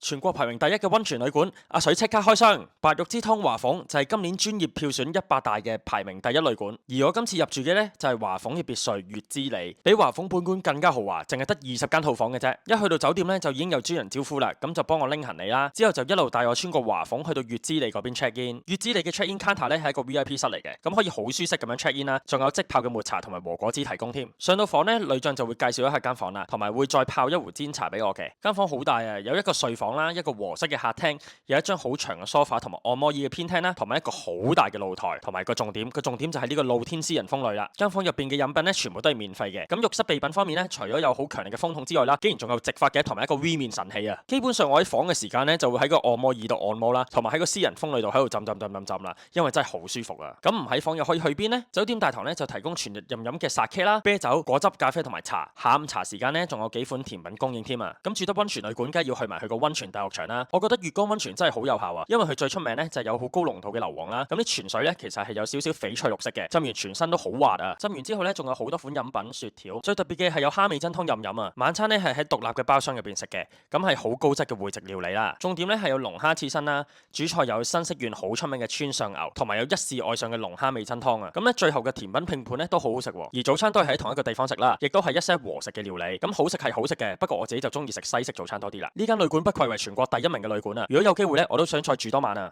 全國排名第一嘅溫泉旅館，阿水即刻開箱。白玉之湯華鳳就係今年專業票選100大嘅排名第一旅館，而我今次入住嘅呢，就係華鳳嘅別墅月之里，比華鳳本館更加豪華，淨係得20間套房嘅啫。一去到酒店呢，就已經有專人招呼啦，咁就幫我拎行李啦，之後就一路帶我穿過華鳳去到月之里嗰邊 check in。月之里嘅 check in counter 呢係一個 VIP 室嚟嘅，咁可以好舒適咁樣 check in 啦，仲有即泡嘅抹茶同埋和果子提供添。上到房呢，女將就會介紹一下間房啦，同埋會再泡一壺煎茶俾我嘅。間房好大啊，有一個睡房啦，一個和式嘅客廳，有一張好長嘅梳化同埋按摩椅嘅偏廳啦，同埋一個好大嘅露台，同埋個重點就係呢個露天私人風呂啦。間房入邊嘅飲品咧全部都係免費嘅。咁浴室備品方面咧，除咗有好強力嘅風筒之外啦，竟然仲有直髮嘅同埋一個 V 面神器啊！基本上我喺房嘅時間咧就會喺個按摩椅度按摩啦，同埋喺個私人風呂度喺度浸啦，因為真係好舒服啊！咁唔喺房又可以去邊呢？酒店大堂咧就提供全日任飲嘅 Sake 啦、啤酒、果汁、咖啡同埋茶。下午茶時間咧仲有幾款甜品供應添啊！咁住得溫泉旅館，梗係要去埋佢個溫泉大浴場啦。我覺得月光溫泉真係好有效啊，因為佢最出名咧就係有好高濃度嘅硫磺啦。咁啲泉水咧其實係有少少翡翠綠色嘅，浸完全身都好滑啊！浸完之後咧仲有好多款飲品、雪條，最特別嘅係有蝦味噌湯任飲啊！晚餐咧係喺獨立嘅包廂入邊食嘅，咁係好高質嘅會席料理啦。重點咧係有龍蝦刺身啦，主菜有新潟縣好出名嘅川上牛，同埋有一試愛上嘅龍蝦味噌湯啊！咁咧最後嘅甜品拼盤咧都好好食，而早餐都係喺同一個地方食啦，亦都係一些和食嘅料理。咁好食係好食嘅，不過我自己就中意食西式早餐多啲啦。呢間旅館不愧為全國第1名嘅旅館啊！如果有機會咧，我都想再住多晚啊！